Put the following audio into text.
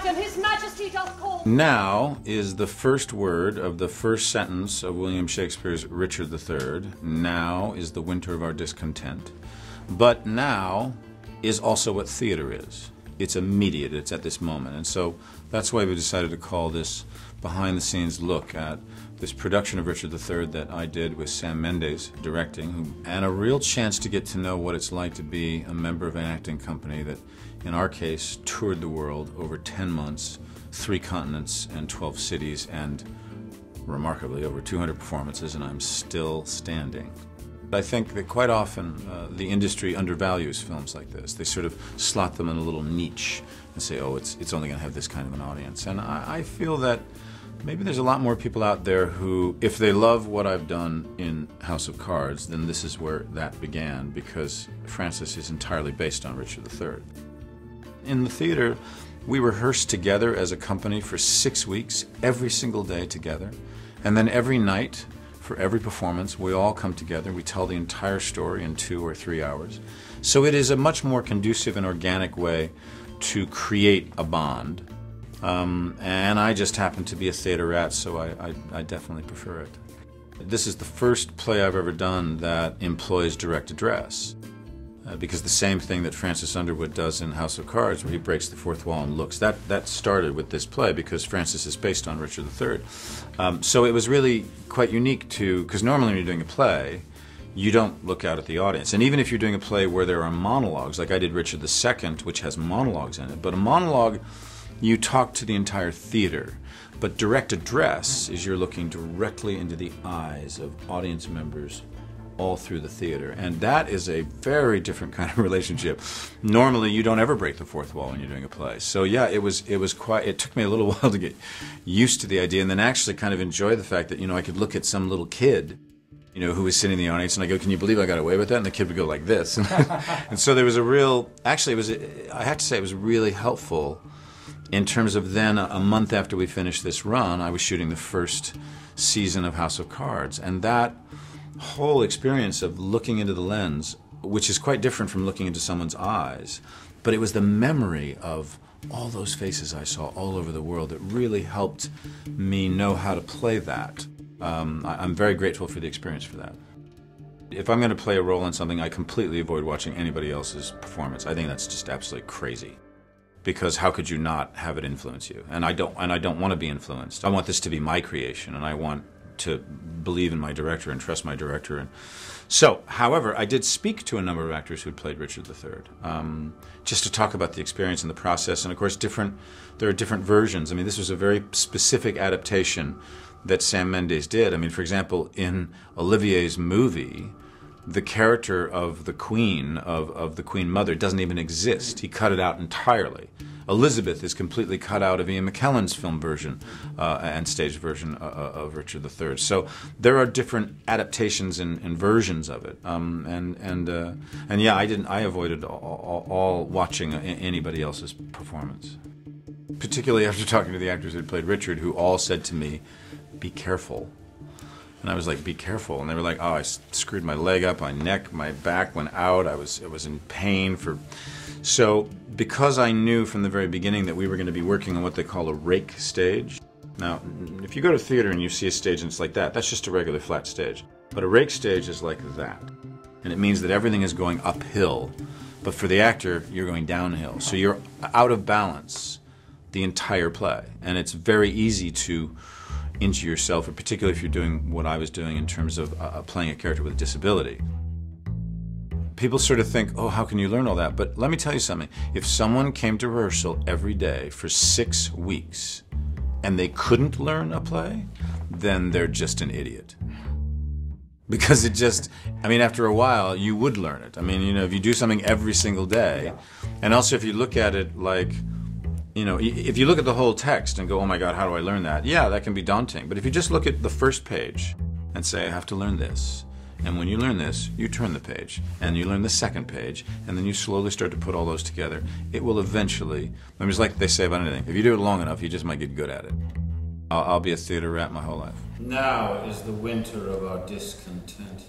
madam, his majesty doth call. Now is the first word of the first sentence of William Shakespeare's Richard III. Now is the winter of our discontent. But now is also what theater is. It's immediate, it's at this moment. And so that's why we decided to call this behind-the-scenes look at this production of Richard III that I did with Sam Mendes directing, and a real chance to get to know what it's like to be a member of an acting company that, in our case, toured the world over 10 months, 3 continents and 12 cities, and remarkably over 200 performances, and I'm still standing. I think that quite often the industry undervalues films like this. They sort of slot them in a little niche and say, oh, it's only going to have this kind of an audience. And I feel that maybe there's a lot more people out there who, if they love what I've done in House of Cards, then this is where that began, because Francis is entirely based on Richard III. In the theater, we rehearsed together as a company for 6 weeks, every single day together, and then every night, for every performance, we all come together. We tell the entire story in 2 or 3 hours. So it is a much more conducive and organic way to create a bond. And I just happen to be a theater rat, so I definitely prefer it. This is the first play I've ever done that employs direct address. Because the same thing that Francis Underwood does in House of Cards, where he breaks the fourth wall and looks, that started with this play because Francis is based on Richard III. So it was really quite unique because normally when you're doing a play, you don't look out at the audience. And even if you're doing a play where there are monologues, like I did Richard II, which has monologues in it, but a monologue, you talk to the entire theater. But direct address is you're looking directly into the eyes of audience members all through the theater, and that is a very different kind of relationship. Normally, you don't ever break the fourth wall when you're doing a play. So yeah, it took me a little while to get used to the idea, and then actually kind of enjoy the fact that, I could look at some little kid, who was sitting in the audience, and I go, "Can you believe I got away with that?" And the kid would go like this, and so there was a real. Actually, I have to say, it was really helpful. In terms of then, a month after we finished this run, I was shooting the first season of House of Cards, and that whole experience of looking into the lens, which is quite different from looking into someone's eyes, but it was the memory of all those faces I saw all over the world that really helped me know how to play that. I'm very grateful for the experience for that. If I'm going to play a role in something, I completely avoid watching anybody else's performance. I think that's just absolutely crazy. Because how could you not have it influence you? And I don't want to be influenced. I want this to be my creation, and I want to believe in my director and trust my director. And so, however, I did speak to a number of actors who had played Richard III, just to talk about the experience and the process. And of course, there are different versions. I mean, this was a very specific adaptation that Sam Mendes did. I mean, for example, in Olivier's movie, the character of the Queen, of the Queen Mother, doesn't even exist. He cut it out entirely. Elizabeth is completely cut out of Ian McKellen's film version and stage version of Richard III. So there are different adaptations and versions of it. And yeah, I avoided all watching anybody else's performance. Particularly after talking to the actors who had played Richard, who all said to me, "Be careful." And I was like, "Be careful." And they were like, "Oh, I screwed my leg up, my neck, my back went out. It was in pain for." So because I knew from the very beginning that we were going to be working on what they call a rake stage. Now, if you go to theater and you see a stage and it's like that, that's just a regular flat stage. But a rake stage is like that. And it means that everything is going uphill. But for the actor, you're going downhill. So you're out of balance the entire play. And it's very easy to injure yourself, or particularly if you're doing what I was doing in terms of playing a character with a disability. People sort of think, oh, how can you learn all that? But let me tell you something. If someone came to rehearsal every day for 6 weeks and they couldn't learn a play, then they're just an idiot. Because after a while, you would learn it. I mean, if you do something every single day, and also if you look at it like, if you look at the whole text and go, oh my God, how do I learn that? Yeah, that can be daunting. But if you just look at the first page and say, I have to learn this. And when you learn this, you turn the page, and you learn the second page, and then you slowly start to put all those together. It will eventually, it's like they say about anything. If you do it long enough, you just might get good at it. I'll be a theater rat my whole life. Now is the winter of our discontent.